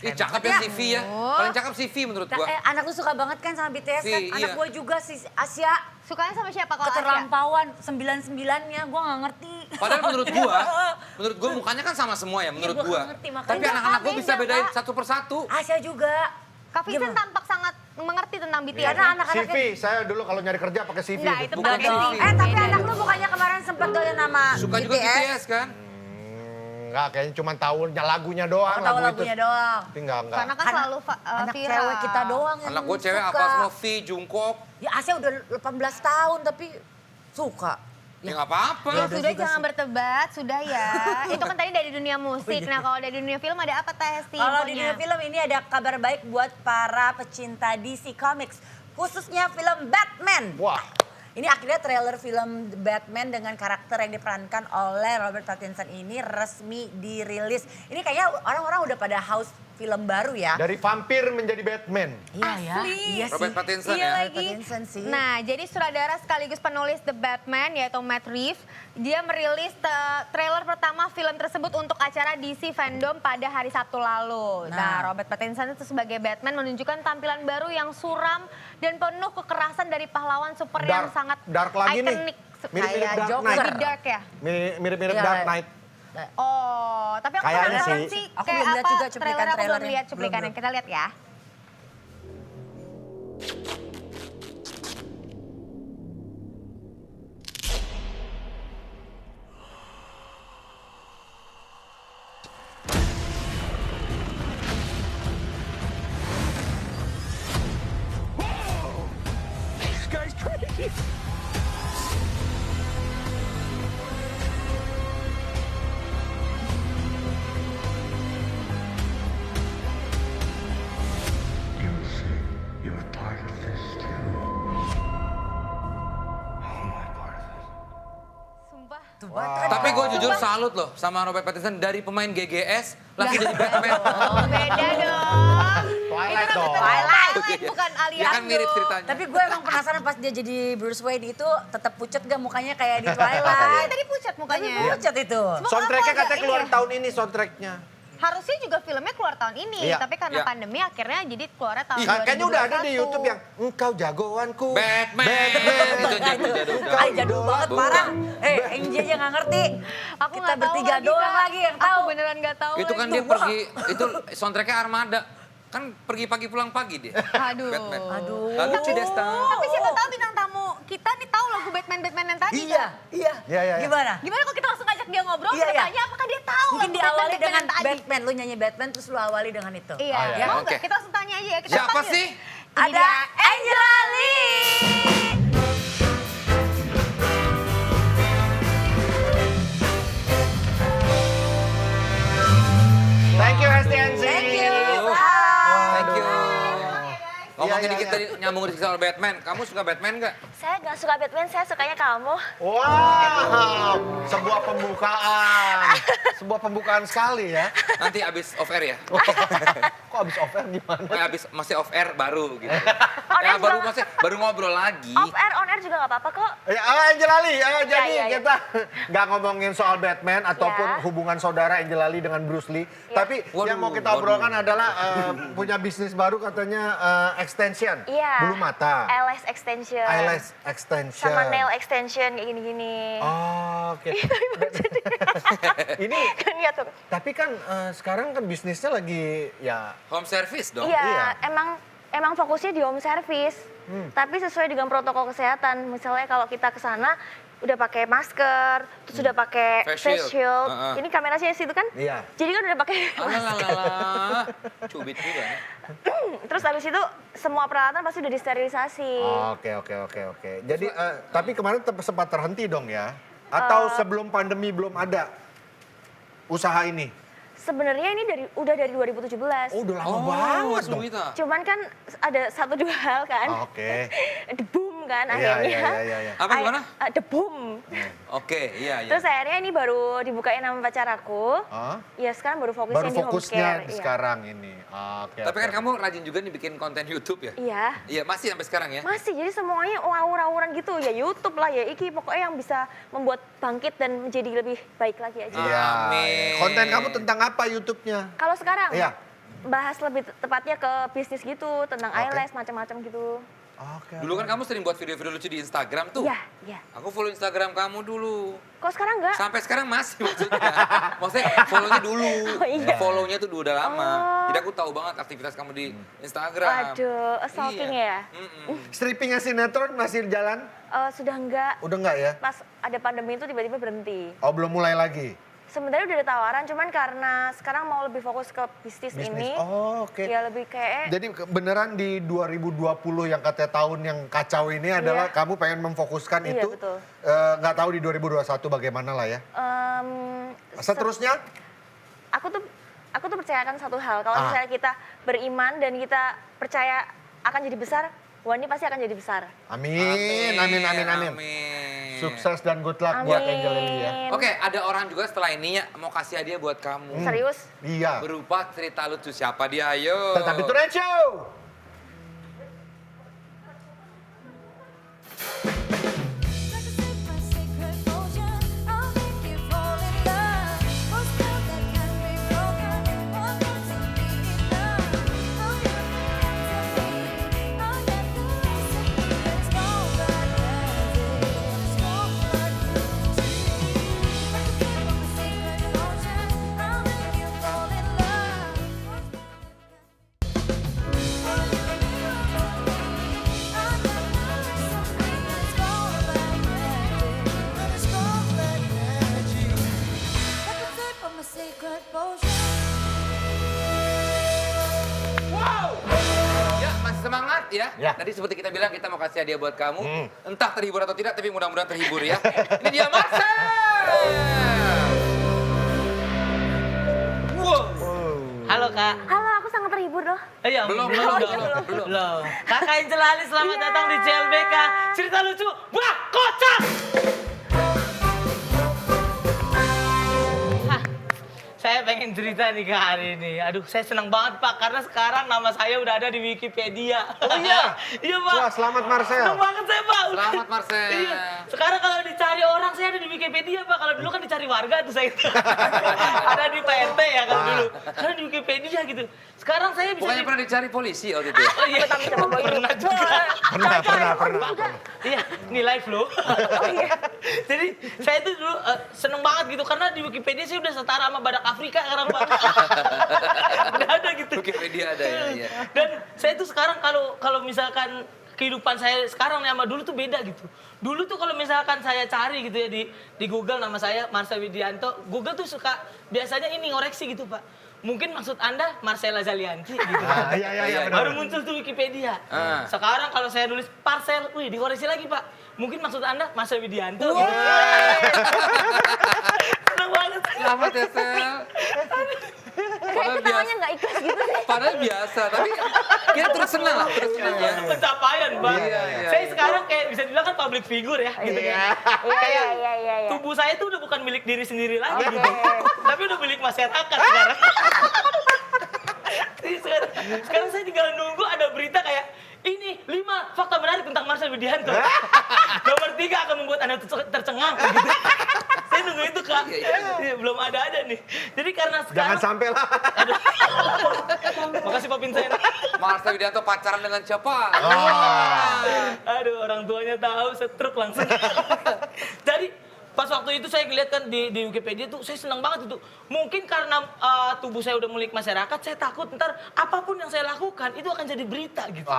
Ih, cakep ya CV ya. Paling cakep CV menurut gua. Anak lu suka banget kan sama BTS kan? Si, Anak iya. gua juga si Asia. Sukanya sama siapa kalau Asia? Keterlampauan 99-nya gua nggak ngerti. Padahal menurut gua mukanya kan sama semua ya menurut gua gua. nggak ngerti, makanya. Tapi anak-anak gua Beda, bisa bedain Kak. satu persatu. Asia juga. Kak Vincent Gimana? tampak sangat mengerti tentang BTS. Karena anak-anaknya CV, saya dulu kalau nyari kerja pakai CV. Enggak, tuh. itu Bukan beda dong. sih. tapi Beda anak dulu. lu bukannya kemarin sempet doyan nama Suka juga BTS kan? Enggak, kayaknya cuma tahunya lagunya doang. Tahu lagu lagunya itu. doang. Tapi enggak. Karena kan selalu Anak viral. cewek kita doang yang Anak gua cewek suka. apa semua V, Jungkook. Ya Asia udah 18 tahun tapi suka. Ya nggak apa-apa. Ya sudah jangan berdebat, sudah ya. Itu kan tadi dari dunia musik. Nah kalau dari dunia film ada apa Teh Hesti? Kalau di infonya? dunia film ini ada kabar baik buat para pecinta DC Comics. Khususnya film Batman. Wah. Ini akhirnya trailer film Batman dengan karakter yang diperankan oleh Robert Pattinson ini resmi dirilis. Ini kayaknya orang-orang udah pada haus film baru ya. Dari vampir menjadi Batman. Iya ya. Iya Robert sih. Pattinson Iya ya. lagi. Pattinson sih. Nah, jadi sutradara sekaligus penulis The Batman yaitu Matt Reeves, dia merilis trailer pertama film tersebut untuk acara DC Fandom pada hari Sabtu lalu. Nah, Robert Pattinson itu sebagai Batman menunjukkan tampilan baru yang suram dan penuh kekerasan dari pahlawan super yang sangat dark lagi nih. ikonik. Mirip-mirip Kayak Dark Joker. Knight. Lebih dark ya? Mirip-mirip Iya. Dark Knight. Oh, tapi aku Kayaknya penasaran sih. sih Aku kayak belum lihat apa juga cuplikan trailer, aku belum trailernya. lihat cuplikannya. Belum. Kita lihat ya. Sumpah. Tapi gue jujur salut loh sama Robert Pattinson dari pemain GGS langsung jadi Batman. Oh, beda dong. Twilight Itu dong. Twilight bukan alias. Ya kan mirip ceritanya. Tapi gue emang penasaran pas dia jadi Bruce Wayne itu tetap pucet gak mukanya kayak di Iya, Twilight. tadi pucat Tapi mukanya. pucet itu. Soundtracknya Apa, katanya keluar iya. tahun ini soundtracknya. Harusnya juga filmnya keluar tahun ini, Iya. tapi karena Iya. pandemi akhirnya jadi keluarnya tahun Kayaknya udah ada di 2021. YouTube yang engkau jagoanku. Batman. Itu jadul-jadul. Ay, jadul banget Bukan. parah. Angie aja gak ngerti. Aku Kita nggak tahu bertiga lagi, doang Kak. lagi yang tahu. Aku beneran gak tahu. Itu kan lagi. dia pergi, itu soundtracknya Armada. Kan pergi pagi pulang pagi dia. Aduh. Batman. Aduh. Lalu lucu Desta. Tapi siapa tahu bintang tamu kita nih tahu lagu Batman yang tadi. Iya, iya. Iya, iya. Gimana? Gimana kalau kita langsung ajak dia ngobrol, Iya, kita iya. tanya apakah dia tahu Mungkin lagu diawali dengan yang tadi. Batman. Lu nyanyi Batman terus lu awali dengan itu. Iya, Ah, iya. mau Oke. nggak? Kita langsung tanya aja ya. Kita Siapa panggil. sih? Ini Ada dia. Angela Lee. Thank you STNC. Thank you. Thank you. Ngomongin Iya, dikit iya. tadi nyambung soal Batman. Kamu suka Batman nggak? Saya nggak suka Batman, saya sukanya kamu. Wow, sebuah pembukaan. Sebuah pembukaan sekali ya. Nanti abis off air ya? Kok abis off air gimana? Abis masih off air baru gitu. On Ya air baru juga- maksudnya baru ngobrol lagi. Off air, on air juga nggak apa-apa kok. Ya, Angela Lee, jadi iya, iya. kita nggak ngomongin soal Batman ataupun Ya. hubungan saudara Angela Lee dengan Bruce Lee. Tapi Waduh, yang mau kita waduh. obrolkan adalah punya bisnis baru katanya extension. Iya. Bulu mata. Eyelash extension. Eyelash extension. Sama nail extension kayak gini-gini. Oh, oke. Ini, Kan ya tuh. tapi kan sekarang kan bisnisnya lagi ya Home service dong. Iya, Iya. emang fokusnya di home service. Tapi sesuai dengan protokol kesehatan. Misalnya kalau kita ke sana udah pakai masker, terus udah pakai Face face shield. shield. Heeh. Ini kameranya situ kan? Iya. Jadi kan udah pakai masker. Alah, cubit juga ya. Terus habis itu semua peralatan pasti udah disterilisasi. Oke. Jadi tapi kemarin sempat terhenti dong ya? Atau sebelum pandemi belum ada usaha ini? Sebenarnya ini udah dari 2017. Oh, udah lama banget dong. Wita. Cuman kan ada satu dua hal kan. Oke. The boom kan Iya, akhirnya. iya. Apa gimana? The boom. Oke, iya. Terus akhirnya ini baru dibukain sama pacar aku. Hah? Ya sekarang baru Baru fokusnya di home fokusnya care. Iya. sekarang ini. Oke. Tapi kan oke. kamu rajin juga nih bikin konten YouTube ya? Iya. Iya, masih sampai sekarang ya? Masih, jadi semuanya awur-awuran gitu. Ya YouTube lah ya, iki pokoknya yang bisa membuat bangkit dan menjadi lebih baik lagi aja. Iya. Amin. Konten kamu tentang apa YouTube-nya? Kalau sekarang, Iya. bahas lebih tepatnya ke bisnis gitu, tentang Oke. eyelash, macam-macam gitu. Oke. Dulu kan kamu sering buat video-video lucu di Instagram tuh. Iya, iya. Aku follow Instagram kamu dulu. Kok sekarang enggak? Sampai sekarang masih maksudnya. Maksudnya follow-nya dulu. Oh, iya. Follow-nya tuh udah lama. Oh. Jadi aku tahu banget aktivitas kamu di Instagram. Waduh, stalking Iya. ya? Strippingnya sinetron masih jalan? Sudah enggak. Udah enggak ya? Pas ada pandemi itu tiba-tiba berhenti. Oh, belum mulai lagi? Sebenarnya udah ada tawaran, cuman karena sekarang mau lebih fokus ke bisnis ini. Oh, oke. Ya lebih kayak Jadi beneran di 2020 yang katanya tahun yang kacau ini adalah kamu pengen memfokuskan Iya, itu. betul. Nggak tahu di 2021 bagaimana lah ya. Seterusnya? aku tuh percayakan satu hal, kalau misalnya kita beriman dan kita percaya akan jadi besar, wah ini pasti akan jadi besar. Amin. Sukses dan good luck buat Angela Lee ya. Oke, ada orang juga setelah ini ya mau kasih hadiah buat kamu. Serius? Iya. Berupa cerita lucu. Siapa dia? Ayo. Tetap di Tonight Show. Secret potion. Ya, masih semangat ya. Ya. Tadi seperti kita bilang kita mau kasih hadiah buat kamu. Entah terhibur atau tidak, tapi mudah-mudahan terhibur ya. Ini dia Marcel. Halo Kak. Halo, aku sangat terhibur loh. Ya, Belum. belum. Kakak Angela Lee, selamat datang di CLBK. Cerita lucu, bah kocak. Hah, saya pengen cerita nih Kak hari ini. Aduh, saya senang banget Pak karena sekarang nama saya udah ada di Wikipedia. Oh iya? Iya Pak. Wah, selamat Marcel. Senang banget saya Pak. Selamat Marcel. Iya. Sekarang kalau dicari orang saya ada di Wikipedia Pak. Kalau dulu kan dicari warga tuh saya. Ada di PNT ya kan dulu. Sekarang di Wikipedia gitu. Sekarang saya bisa Bukannya pernah dicari polisi waktu itu? Oh iya, pernah juga. Pernah. Iya, ini live loh. Jadi saya itu dulu seneng banget gitu karena di Wikipedia saya udah setara sama badak Afrika sekarang Pak. Udah ada gitu. Wikipedia ada ya. Dan saya tuh sekarang kalau misalkan kehidupan saya sekarang nih sama dulu tuh beda gitu. Dulu tuh kalau misalkan saya cari gitu ya di Google nama saya Marcel Widianto, Google tuh suka biasanya ini ngoreksi gitu Pak. Mungkin maksud Anda Marcella Zalianti gitu. Iya, Baru muncul tuh Wikipedia. Sekarang kalau saya nulis parcel, wih dikoreksi lagi Pak. Mungkin maksud Anda Marcel Widianto. Gitu. Senang banget. Selamat ya, Sel. Kayak ketawanya nggak ikhlas gitu sih. Padahal biasa, tapi kita terus senang lah, terus senang ya. Itu pencapaian, Bang. Iya. Saya sekarang kayak bisa dibilang kan public figure ya, gitu kan. Kayak Iya. tubuh saya tuh udah bukan milik diri sendiri lagi gitu. Tapi udah milik masyarakat sekarang. Jadi sekarang saya tinggal nunggu ada berita kayak ini 5 fakta menarik tentang Marcel Widianto. Nomor 3 akan membuat Anda tercengang gitu. Saya nunggu itu Kak. Iya, belum ada nih. Jadi karena sekarang Jangan sampai lah. Makasih Pak Vincent. Marcel Widianto pacaran dengan siapa? Aduh, orang tuanya tahu setruk langsung. Jadi pas waktu itu saya ngeliat kan di Wikipedia tuh saya senang banget itu. Mungkin karena tubuh saya udah milik masyarakat, saya takut ntar apapun yang saya lakukan itu akan jadi berita gitu.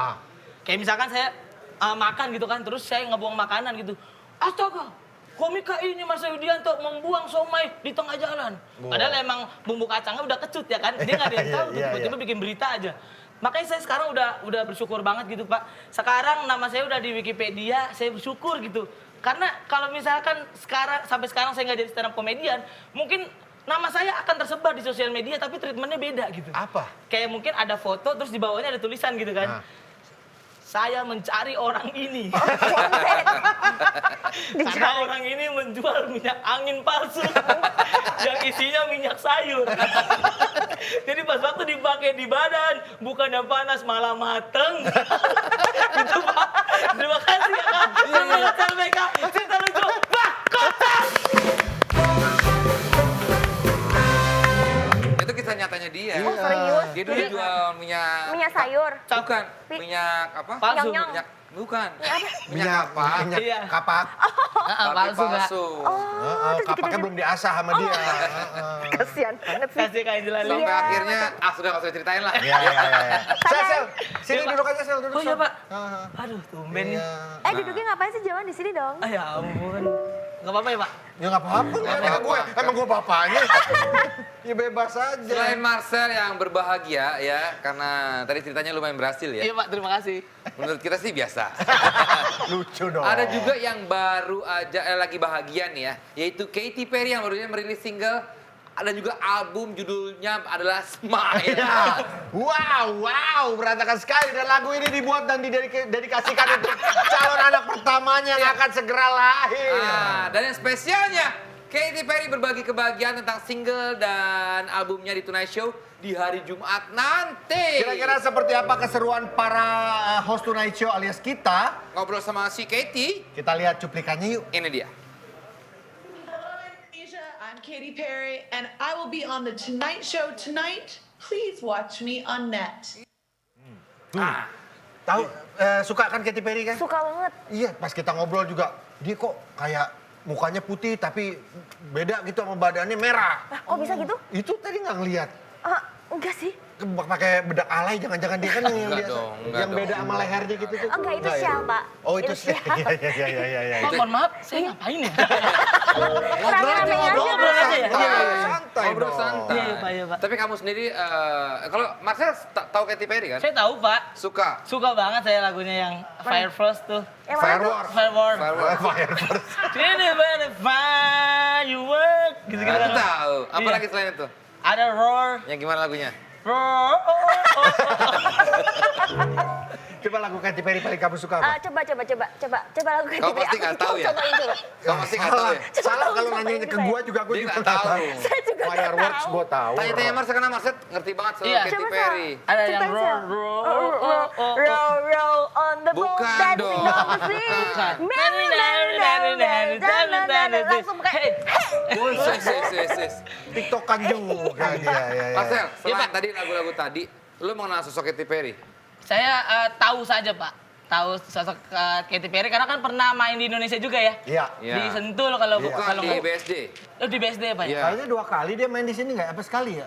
Kayak misalkan saya makan gitu kan, terus saya ngebuang makanan gitu. Astaga, komika ini Marcel Widianto membuang somai di tengah jalan. Padahal emang bumbu kacangnya udah kecut ya kan, dia nggak ada yang tahu tuh, tiba-tiba bikin berita aja. Makanya saya sekarang udah bersyukur banget gitu Pak. Sekarang nama saya udah di Wikipedia, saya bersyukur gitu. Karena kalau misalkan sampai sekarang saya nggak jadi stand up komedian, mungkin nama saya akan tersebar di sosial media tapi treatmentnya beda gitu. Apa? Kayak mungkin ada foto terus di bawahnya ada tulisan gitu kan. Saya mencari orang ini. Karena orang ini menjual minyak angin palsu yang isinya minyak sayur. Jadi pas waktu dipakai di badan, bukannya panas malah mateng. Itu Pak. Terima kasih ya Kak. Sampai Kak. Cerita lucu. Bah, kotak. Itu kisah nyatanya dia. Oh, serius? Dia dulu jual minyak. Minyak sayur. Bukan, minyak apa? Palsu. Nyong-nyong. Minyak, bukan. Minyak Iya. kapak. Tapi palsu, Kak. palsu. Kapaknya belum diasah sama dia. Kasian banget sih. Kasih Kak Jelali. Sampai akhirnya, sudah nggak usah ceritain lah. Iya. Sel, sini duduk aja Sel, duduk. Oh iya Sel. Pak. Aduh, tumben nih. Duduknya ngapain sih Jawan di sini dong? Ah, ya ampun. Gak apa-apa ya Pak? Ya nggak apa-apa, emang gue bapaknya. Ya bebas aja. Selain Marcel yang berbahagia ya, karena tadi ceritanya lumayan berhasil ya. Iya Pak, terima kasih. Menurut kita sih biasa. Lucu dong. Ada juga yang baru aja lagi bahagia nih ya, yaitu Katy Perry yang baru aja merilis single. Ada juga album judulnya adalah Smile. Wow, berantakan sekali. Dan lagu ini dibuat dan didedikasikan untuk calon anak pertamanya yang akan segera lahir. Dan yang spesialnya, Katy Perry berbagi kebahagiaan tentang single dan albumnya di Tonight Show di hari Jumat nanti. Kira-kira seperti apa keseruan para host Tonight Show alias kita? Ngobrol sama si Katy, Kita lihat cuplikannya yuk. ini dia. I'm Katy Perry, and I will be on the Tonight Show tonight. Please watch me on net. Tahu suka kan Katy Perry kan? Suka banget. Iya, pas kita ngobrol juga, dia kok kayak mukanya putih tapi beda gitu sama badannya merah. Kok bisa gitu? Itu tadi nggak ngeliat. Enggak sih. Pakai bedak alay, jangan-jangan dia kan yang Enggak biasa. dong, enggak Yang beda dong. sama lehernya gitu tuh. Enggak, itu ya? Shell, Pak. Oh, itu Shell. Iya. Pak, mohon maaf, saya ngapain ya? Rame-rame aja, Ngobrol Pak. aja ya? Santai Ngobrol dong. santai. Iya, Pak, iya, Pak. Tapi kamu sendiri, kalau Marcel tahu Katy Perry kan? Saya tahu Pak. Suka. Suka banget saya lagunya yang Fire First tuh. Yang mana tuh? Firework. Firework. Firework. Ini bener firework. Gitu-gitu Aku kan. tahu. Iya. Apalagi selain itu? Ada roar. Yang gimana lagunya? Roar. Coba lagu Katy Perry paling kamu suka apa? Coba lagu Katy Kau Perry. pasti nggak tahu ya? Cobain coba. Kamu pasti nggak tahu ya? Salah kalau Coba nanya ini ke saya. gua juga Dia juga nggak nggak tahu. Saya juga Fireworks gue tahu. Tanya-tanya Mars karena Mars ngerti banget soal Iya. Katy Coba, Perry. Ada yang Coba, roll, Sel. roll, Roll on the boat, Bukan dancing dong. on the sea. Bukan. Langsung kayak, Wes. TikTokan juga dia. Ya. Marcel, Iya, selain Pak. tadi lagu-lagu tadi, lu mengenal sosok Katy Perry? Saya tahu saja Pak, tahu sosok Katy Perry karena kan pernah main di Indonesia juga ya. Iya. Iya. Di Sentul kalau Iya. Bukan kalau di nggak- BSD. Oh, di BSD ya Pak ya. Iya. Kayaknya 2 kali dia main di sini nggak? Apa sekali ya?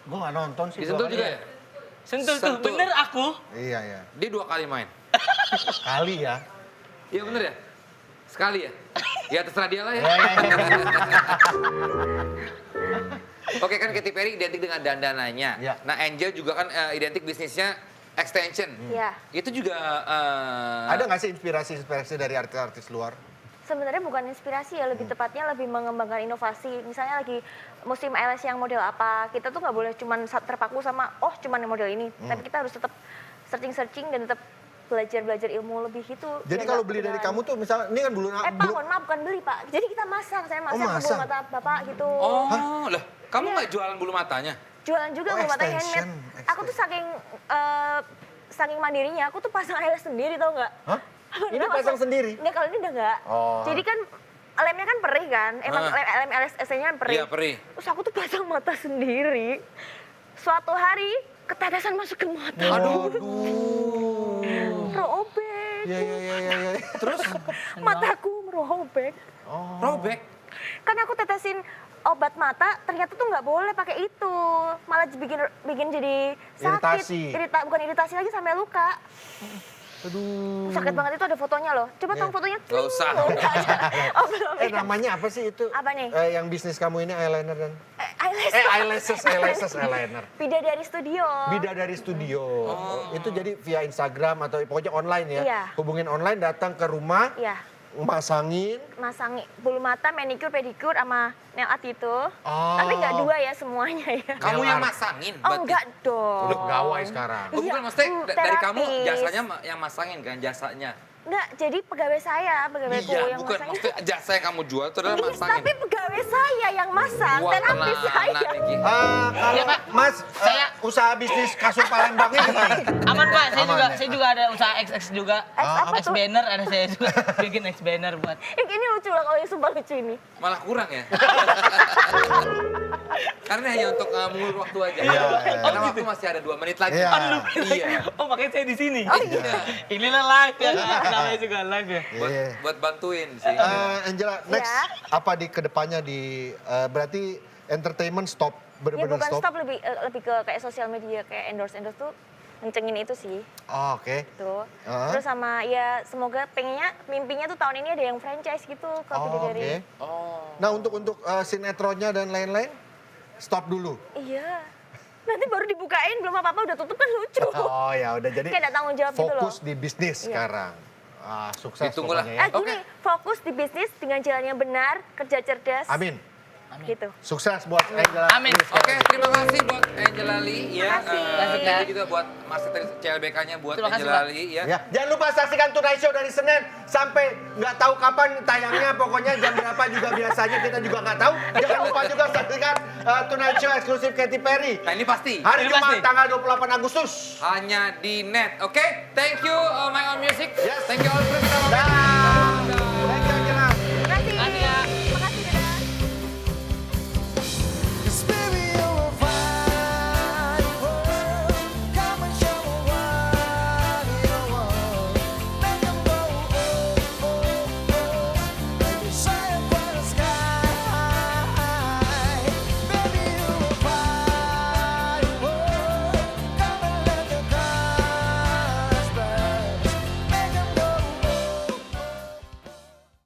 Gue nggak nonton sih. Di 2 Sentul kali. juga ya? Sentul tuh, Sentul. bener aku. Iya, iya. Dia 2 kali main. Kali ya. Iya bener ya? Sekali ya? Ya terserah dia lah ya. Oke kan Katy Perry identik dengan dandanannya. Iya. Nah Angel juga kan identik bisnisnya extension. Iya. Itu juga Ada nggak sih inspirasi dari artis-artis luar? Sebenarnya bukan inspirasi ya, lebih tepatnya lebih mengembangkan inovasi. Misalnya lagi musim ALS yang model apa, kita tuh nggak boleh cuman terpaku sama cuman yang model ini. Tapi kita harus tetap searching dan tetap belajar ilmu lebih gitu. Jadi Biar kalau nggak beli dari ketinggalan. kamu tuh misalnya ini kan bulu Pak, mohon maaf bukan beli Pak. Jadi kita masang, saya masang ke masang? bulu mata Bapak gitu. Oh, lah kamu Iya. nggak jualan bulu matanya? Jualan juga Oh, bulu mata extension, handmade. Aku tuh saking mandirinya, aku tuh pasang eyelash sendiri tau nggak? Hah? Ini pasang sendiri? Enggak, kalau ini udah nggak. Oh. Jadi kan lemnya kan perih kan, emang lem LSS-nya kan perih. Iya, perih. Terus aku tuh pasang mata sendiri. Suatu hari ketetesan masuk ke mata. Aduh. Robek. Iya. Terus Mataku merobek. robek. Kan aku tetesin obat mata, ternyata tuh nggak boleh pakai itu. Malah bikin jadi sakit. Iritasi. Bukan iritasi lagi, sampai luka. Aduh. Sakit banget, itu ada fotonya loh. Coba tolong fotonya. Nggak usah. Oh, belum. Namanya apa sih itu? Apa nih? Yang bisnis kamu ini eyeliner dan Eyelash. eyelashes eyeliner. Bidadari Studio. Bidadari Studio. Itu jadi via Instagram atau pokoknya online ya. Iya. Hubungin online, datang ke rumah, Iya, masangin. masang bulu mata, manicure, pedicure, sama nail art itu. Oh. Tapi nggak 2 ya semuanya ya. Kamu yang Nail art. masangin? Oh berarti? enggak dong. Udah gawai sekarang. Oh, bukan, Iya, maksudnya dari kamu terapis. jasanya yang masangin kan jasanya? Enggak, jadi pegawai saya, pegawaiku Iya, yang bukan masang. maksudnya jasa yang kamu jual itu adalah Iya, masangin. tapi pegawai saya yang masang, Wah, terapis saya. tenanan, Niki. Kalau Iya, Pak. Mas, Saya- usaha bisnis kasur Palembangnya gimana? Aman Pak, Aman, ya? saya juga ada usaha XX juga. Apa X tuh? banner ada saya juga. Bikin X banner buat. Ini lucu lah kalau yang sumpah lucu ini. Malah kurang ya? Karena hanya untuk mengulur waktu aja. Iya. Karena waktu masih ada 2 menit lagi. Iya. Iya. Oh makanya saya di sini. Oh iya. Inilah live ya, namanya juga live ya. Iya. Buat bantuin sih. Angela, next Ya. apa di kedepannya berarti entertainment stop, Ya bener-bener bukan stop? stop, lebih ke kayak sosial media, kayak endorse tuh kencengin itu sih. Oh, oke. Tuh. Ah. Terus sama ya semoga mimpinya tuh tahun ini ada yang franchise gitu ke Oh, Bidadari. oke. Nah, untuk sinetronnya dan lain-lain stop dulu. Iya. Nanti baru dibukain, belum apa-apa udah tutup kan lucu. Oh ya udah, jadi Kayak ada tanggung jawab gitu loh. fokus di bisnis Iya. sekarang. Sukses Ditunggulah. pokoknya ya. Gini, fokus di bisnis dengan jalan yang benar, kerja cerdas. Amin. Gitu. Sukses buat Angela. Amin. Lee sekali Oke, lagi. terima kasih buat Angela Lee ya. kasih. Kasih, Thank you juga buat Master CLBK-nya buat Terima kasih, Angela Pak. Lee ya. Ya, jangan lupa saksikan Tonight Show dari Senin sampai nggak tahu kapan tayangnya, pokoknya jam berapa juga biasanya kita juga nggak tahu. Jangan lupa juga saksikan Tonight Show eksklusif Katy Perry. Nah ini pasti. Hari Ini Jumat pasti. tanggal 28 Agustus. Hanya di net. Oke, thank you My Own Music. Yes. Thank you all. Kita Dah.